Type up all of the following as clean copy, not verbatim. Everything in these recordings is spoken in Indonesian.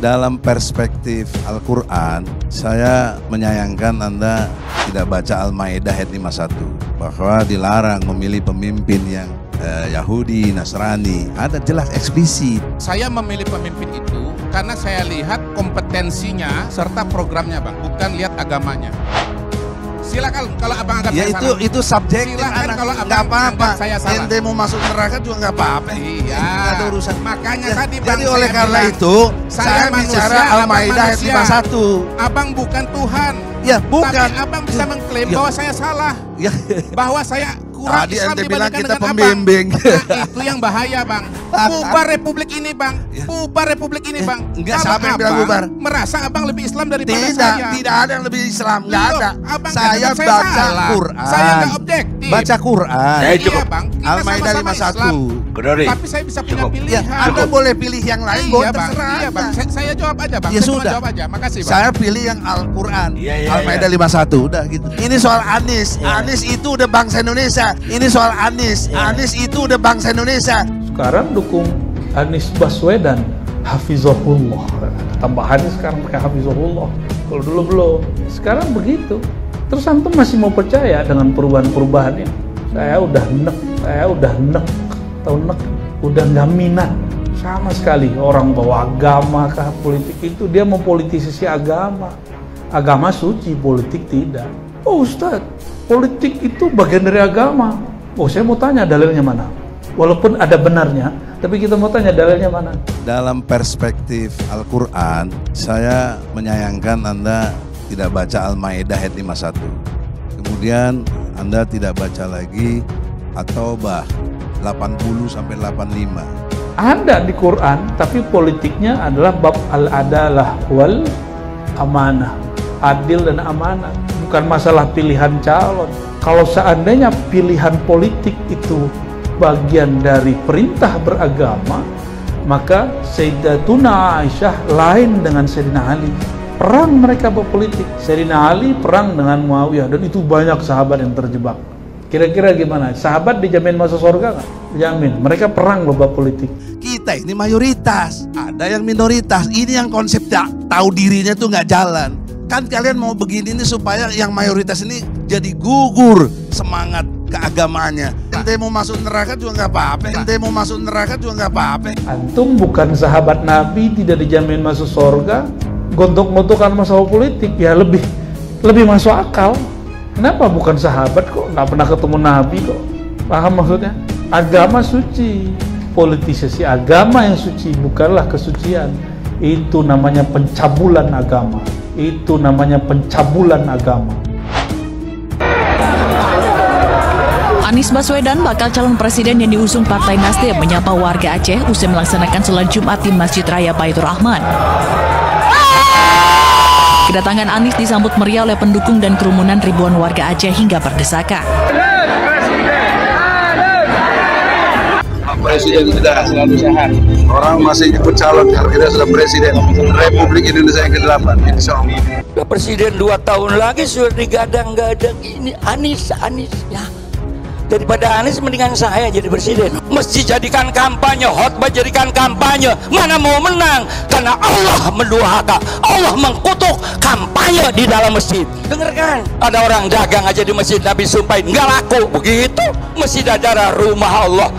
Dalam perspektif Al-Quran, saya menyayangkan Anda tidak baca Al-Maidah ayat 51, bahwa dilarang memilih pemimpin yang Yahudi, Nasrani. Ada jelas eksplisit. Saya memilih pemimpin itu karena saya lihat kompetensinya serta programnya, Bang, bukan lihat agamanya. Silakan kalau abang anggap ya saya salah. itu subjektif. Silakan kalau abang nggak apa-apa. saya salah. Ente mau masuk neraka juga nggak apa-apa. Iya. Nggak ada urusan. Makanya ya, tadi Bang, jadi oleh karena bilang, itu saya bicara Al-Maidah ayat 51. Abang bukan Tuhan. Ya bukan. Tapi abang bisa mengklaim bahwa saya salah. Ya. Bahwa saya kurang Tadi Islam ente bilang dibandingkan kita dengan pembimbing. abang. Nah, itu yang bahaya, Bang. Bubar republik ini, Bang. Bubar republik ini, Bang. Enggak, Kalau siapa yang bilang bubar? Merasa abang lebih Islam daripada Tidak, saya. tidak ada yang lebih Islam, nggak ada. Abang Saya katakan baca salah. Quran. Saya nggak objektif. Baca Quran. Iya, Bang. Kita Al-Maidah sama-sama 51. Islam. Tapi saya bisa punya pilihan. Ya, Anda boleh pilih yang lain, Iya, Bang. terserah. Iya, Bang. Saya jawab aja, Bang. Ya Saya cuma sudah. jawab aja. Makasih, Bang. Saya pilih yang Al-Quran. Al-Maidah 51, udah gitu. Ini soal Anies. Anies itu udah bangsa Indonesia. Ini soal Anies. Anies itu udah bangsa Indonesia. Sekarang dukung Anies Baswedan, Hafizahullah. Tambahannya sekarang pakai Hafizahullah. Kalau dulu belum. Sekarang begitu. Terus antum masih mau percaya dengan perubahan-perubahan ini? Saya udah nek. Tahu nek? Udah nggak minat sama sekali orang bawa agama kah politik itu. Dia mempolitisasi agama. Agama suci, politik tidak. Oh Ustadz, politik itu bagian dari agama. Oh, saya mau tanya dalilnya mana? Walaupun ada benarnya, tapi kita mau tanya dalilnya mana? Dalam perspektif Al-Quran, saya menyayangkan Anda tidak baca Al-Maidah ayat 51. Kemudian Anda tidak baca lagi At-Taubah 80-85. Ada di Quran, tapi politiknya adalah bab al-adalah wal amanah. Adil dan amanah, bukan masalah pilihan calon. Kalau seandainya pilihan politik itu bagian dari perintah beragama, maka Sayyidatuna Aisyah lain dengan Sayyidina Ali. Perang mereka berpolitik. Sayyidina Ali perang dengan Muawiyah, dan itu banyak sahabat yang terjebak. Kira-kira gimana? Sahabat dijamin masuk surga nggak? Dijamin. Mereka perang babak politik. Kita ini mayoritas, ada yang minoritas. Ini yang konsep tahu dirinya tuh nggak jalan. Kan kalian mau begini nih supaya yang mayoritas ini jadi gugur semangat keagamaannya. Ente mau masuk neraka juga nggak apa-apa. Ente mau masuk neraka juga nggak apa-apa. Antum bukan sahabat Nabi, tidak dijamin masuk surga. Gontok-gontokan masalah politik ya lebih masuk akal. Kenapa bukan sahabat kok? Nggak pernah ketemu Nabi kok. Paham maksudnya? Agama suci. Politisasi agama yang suci bukanlah kesucian. Itu namanya pencabulan agama. Itu namanya pencabulan agama. Anies Baswedan, bakal calon presiden yang diusung Partai Nasdem, menyapa warga Aceh usai melaksanakan sholat Jumat di Masjid Raya Baitur Rahman. Kedatangan Anies disambut meriah oleh pendukung dan kerumunan ribuan warga Aceh hingga berdesakan. Presiden sudah selalu sehat. Orang masih nyebut calon kalau kita sudah presiden Republik Indonesia yang ke-8, insya Allah. Presiden 2 tahun lagi sudah digadang-gadang ini Anies ya. Daripada Anies mendingan saya jadi presiden. Mesti jadikan kampanye, khotbah jadikan kampanye. Mana mau menang? Karena Allah mendurhaka, Allah mengkutuk kampanye di dalam masjid. Dengarkan, ada orang dagang aja di masjid Nabi sumpahin nggak laku begitu. Masjid adalah rumah Allah.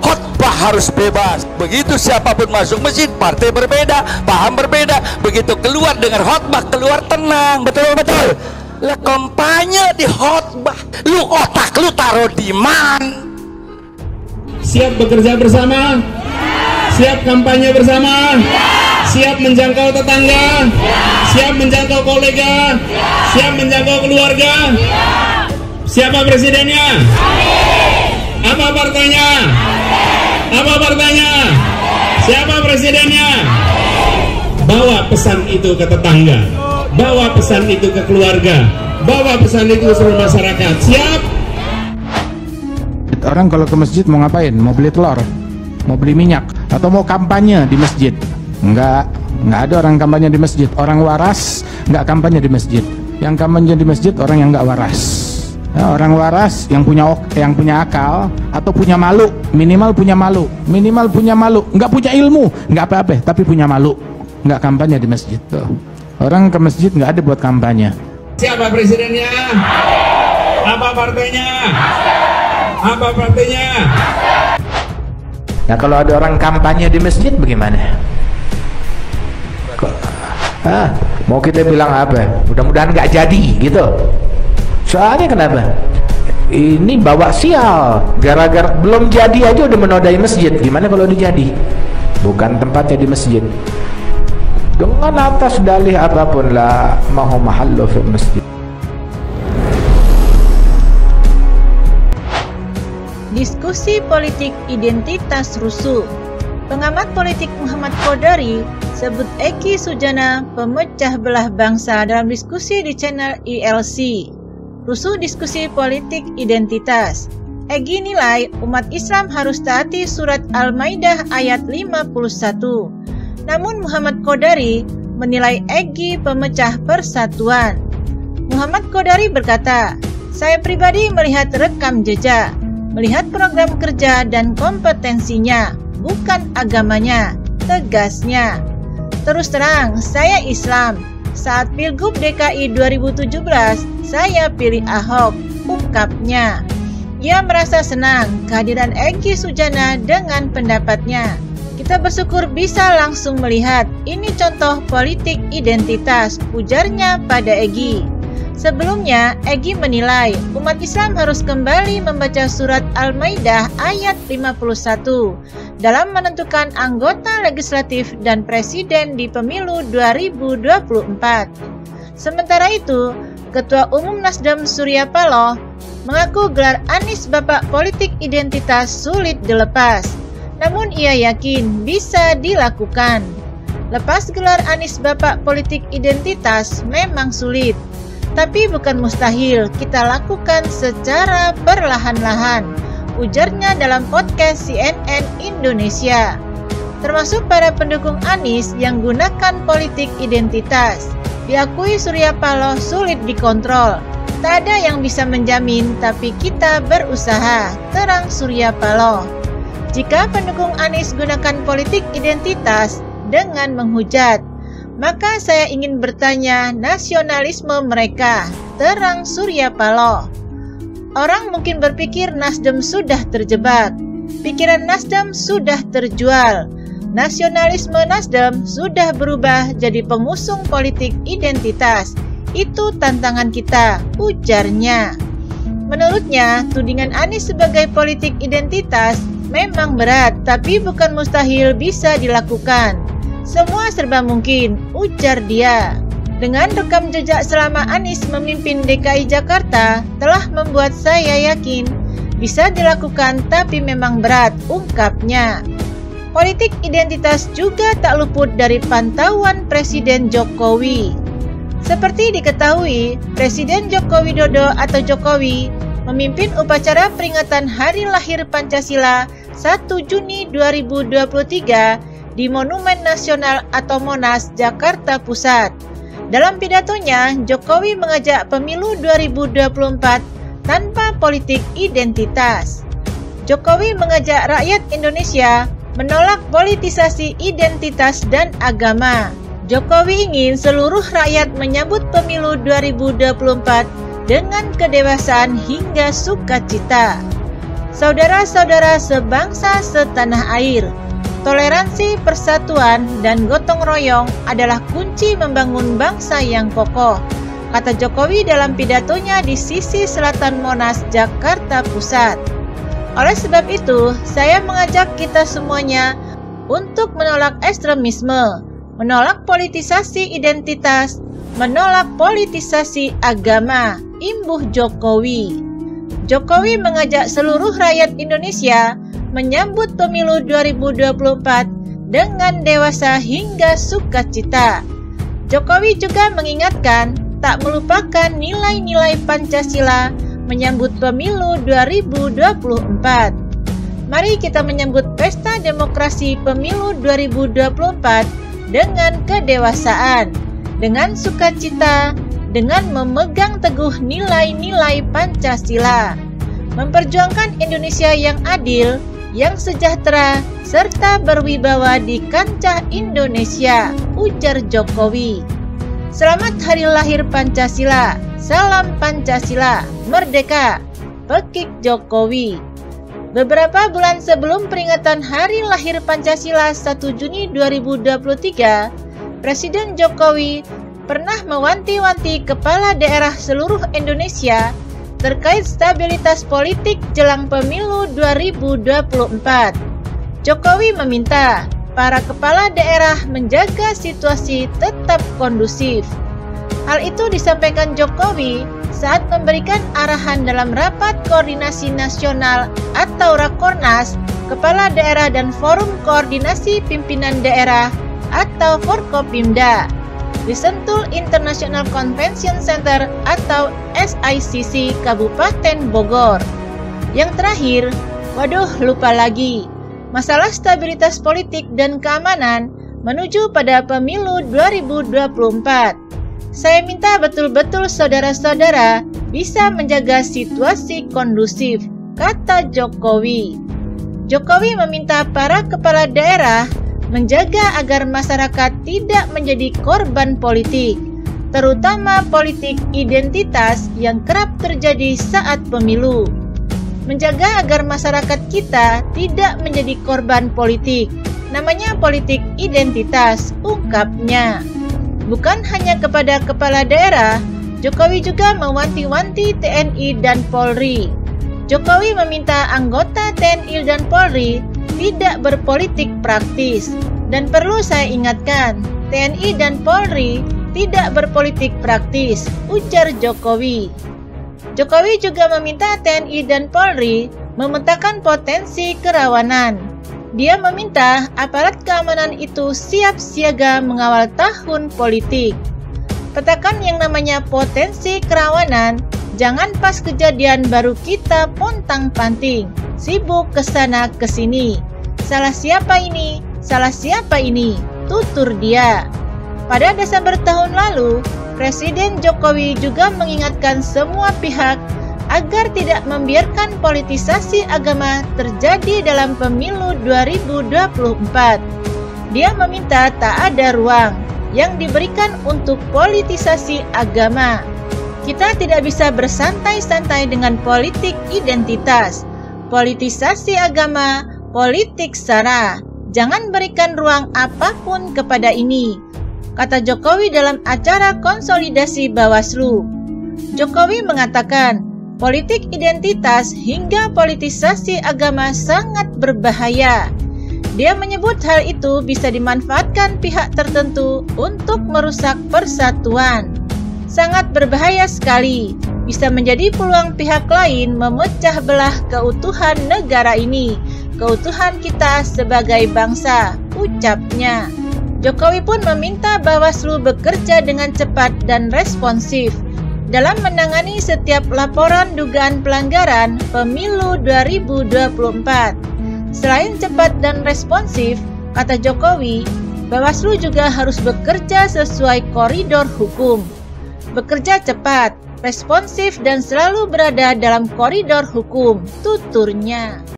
Khotbah harus bebas. Begitu siapapun masuk masjid, partai berbeda, paham berbeda. Begitu keluar dengan khotbah, keluar tenang, betul-betul. Lah kampanye di khotbah, lu otak lu taruh di mana? Siap bekerja bersama? Siap kampanye bersama? Siap menjangkau tetangga? Siap menjangkau kolega? Siap menjangkau keluarga? Siapa presidennya? Apa partainya? Apa partainya? Siapa presidennya? Bawa pesan itu ke tetangga, bawa pesan itu ke keluarga, bawa pesan itu ke seluruh masyarakat. Siap? Orang kalau ke masjid mau ngapain? Mau beli telur? Mau beli minyak? Atau mau kampanye di masjid? Enggak ada orang kampanye di masjid. Orang waras enggak kampanye di masjid. Yang kampanye di masjid orang yang enggak waras. Ya, orang waras yang punya akal atau punya malu, minimal punya malu, enggak punya ilmu, enggak apa-apa, tapi punya malu. nggak kampanye di masjid tuh. Orang ke masjid nggak ada buat kampanye. Siapa presidennya? Apa partainya? Apa partainya? Nah kalau ada orang kampanye di masjid bagaimana? Mau kita bilang apa? Mudah-mudahan nggak jadi gitu. Soalnya kenapa? Ini bawa sial. Gara-gara belum jadi aja udah menodai masjid. Gimana kalau udah jadi? Bukan tempatnya di masjid. Dengan atas dalih apapun la mahu mahallu fi masjid. Diskusi politik identitas rusuh. Pengamat politik Muhammad Qodari sebut Egy Sujana pemecah belah bangsa dalam diskusi di channel ILC. Rusuh diskusi politik identitas. Egy nilai umat Islam harus taati surat Al-Maidah ayat 51. Namun Muhammad Qodari menilai Egy pemecah persatuan. Muhammad Qodari berkata, "Saya pribadi melihat rekam jejak, melihat program kerja dan kompetensinya, bukan agamanya," tegasnya. "Terus terang, saya Islam. Saat Pilgub DKI 2017, saya pilih Ahok," ungkapnya. Ia merasa senang kehadiran Egy Sujana dengan pendapatnya. "Kita bersyukur bisa langsung melihat, ini contoh politik identitas," ujarnya pada Egy. Sebelumnya, Egy menilai umat Islam harus kembali membaca surat Al-Maidah ayat 51 dalam menentukan anggota legislatif dan presiden di pemilu 2024. Sementara itu, Ketua Umum Nasdem Surya Paloh mengaku gelar Anies Bapak Politik Identitas sulit dilepas. Namun ia yakin bisa dilakukan. Lepas gelar Anies Bapak Politik Identitas memang sulit, tapi bukan mustahil kita lakukan secara perlahan-lahan, ujarnya dalam podcast CNN Indonesia. Termasuk para pendukung Anies yang gunakan politik identitas. Diakui Surya Paloh sulit dikontrol. Tak ada yang bisa menjamin, tapi kita berusaha, terang Surya Paloh. Jika pendukung Anies gunakan politik identitas dengan menghujat, maka saya ingin bertanya nasionalisme mereka, terang Surya Paloh. Orang mungkin berpikir Nasdem sudah terjebak, pikiran Nasdem sudah terjual, nasionalisme Nasdem sudah berubah jadi pengusung politik identitas. Itu tantangan kita, ujarnya. Menurutnya, tudingan Anies sebagai politik identitas memang berat, tapi bukan mustahil bisa dilakukan. Semua serba mungkin, ujar dia. Dengan rekam jejak selama Anies memimpin DKI Jakarta telah membuat saya yakin bisa dilakukan, tapi memang berat, ungkapnya. Politik identitas juga tak luput dari pantauan Presiden Jokowi. Seperti diketahui, Presiden Joko Widodo atau Jokowi memimpin upacara peringatan Hari Lahir Pancasila 1 Juni 2023 di Monumen Nasional atau Monas, Jakarta Pusat. Dalam pidatonya, Jokowi mengajak pemilu 2024 tanpa politik identitas. Jokowi mengajak rakyat Indonesia menolak politisasi identitas dan agama. Jokowi ingin seluruh rakyat menyambut pemilu 2024 dengan kedewasaan hingga sukacita. Saudara-saudara sebangsa setanah air, toleransi, persatuan, dan gotong royong adalah kunci membangun bangsa yang kokoh, kata Jokowi dalam pidatonya di sisi selatan Monas, Jakarta Pusat. Oleh sebab itu, saya mengajak kita semuanya untuk menolak ekstremisme, menolak politisasi identitas, menolak politisasi agama, imbuh Jokowi. Jokowi mengajak seluruh rakyat Indonesia menyambut pemilu 2024 dengan dewasa hingga sukacita. Jokowi juga mengingatkan tak melupakan nilai-nilai Pancasila menyambut pemilu 2024. Mari kita menyambut pesta demokrasi pemilu 2024 dengan kedewasaan, dengan sukacita, dengan memegang teguh nilai-nilai Pancasila, memperjuangkan Indonesia yang adil, yang sejahtera serta berwibawa di kancah Indonesia, ujar Jokowi. Selamat Hari Lahir Pancasila, salam Pancasila, merdeka, pekik Jokowi. Beberapa bulan sebelum peringatan Hari Lahir Pancasila 1 Juni 2023, Presiden Jokowi pernah mewanti-wanti kepala daerah seluruh Indonesia terkait stabilitas politik jelang pemilu 2024. Jokowi meminta para kepala daerah menjaga situasi tetap kondusif. Hal itu disampaikan Jokowi saat memberikan arahan dalam Rapat Koordinasi Nasional atau Rakornas Kepala Daerah dan Forum Koordinasi Pimpinan Daerah atau Forkopimda di Sentul International Convention Center atau SICC Kabupaten Bogor. Yang terakhir, lupa lagi, masalah stabilitas politik dan keamanan menuju pada pemilu 2024. Saya minta betul-betul saudara-saudara bisa menjaga situasi kondusif, kata Jokowi. Jokowi meminta para kepala daerah menjaga agar masyarakat tidak menjadi korban politik, terutama politik identitas yang kerap terjadi saat pemilu. Menjaga agar masyarakat kita tidak menjadi korban politik, namanya politik identitas, ungkapnya. Bukan hanya kepada kepala daerah, Jokowi juga mewanti-wanti TNI dan Polri. Jokowi meminta anggota TNI dan Polri tidak berpolitik praktis. Dan perlu saya ingatkan, TNI dan Polri tidak berpolitik praktis, ujar Jokowi. Jokowi juga meminta TNI dan Polri memetakan potensi kerawanan. Dia meminta aparat keamanan itu siap siaga mengawal tahun politik. Petakan yang namanya potensi kerawanan, jangan pas kejadian baru kita pontang-panting, sibuk kesana kesini. Salah siapa ini? Salah siapa ini? Tutur dia. Pada Desember tahun lalu, Presiden Jokowi juga mengingatkan semua pihak agar tidak membiarkan politisasi agama terjadi dalam pemilu 2024. Dia meminta tak ada ruang yang diberikan untuk politisasi agama. Kita tidak bisa bersantai-santai dengan politik identitas, politisasi agama, politik sara. Jangan berikan ruang apapun kepada ini, kata Jokowi dalam acara konsolidasi Bawaslu. Jokowi mengatakan, politik identitas hingga politisasi agama sangat berbahaya. Dia menyebut hal itu bisa dimanfaatkan pihak tertentu untuk merusak persatuan. Sangat berbahaya sekali, bisa menjadi peluang pihak lain memecah belah keutuhan negara ini, keutuhan kita sebagai bangsa, ucapnya. Jokowi pun meminta Bawaslu bekerja dengan cepat dan responsif dalam menangani setiap laporan dugaan pelanggaran pemilu 2024. Selain cepat dan responsif, kata Jokowi, Bawaslu juga harus bekerja sesuai koridor hukum. Bekerja cepat, responsif dan selalu berada dalam koridor hukum, tuturnya.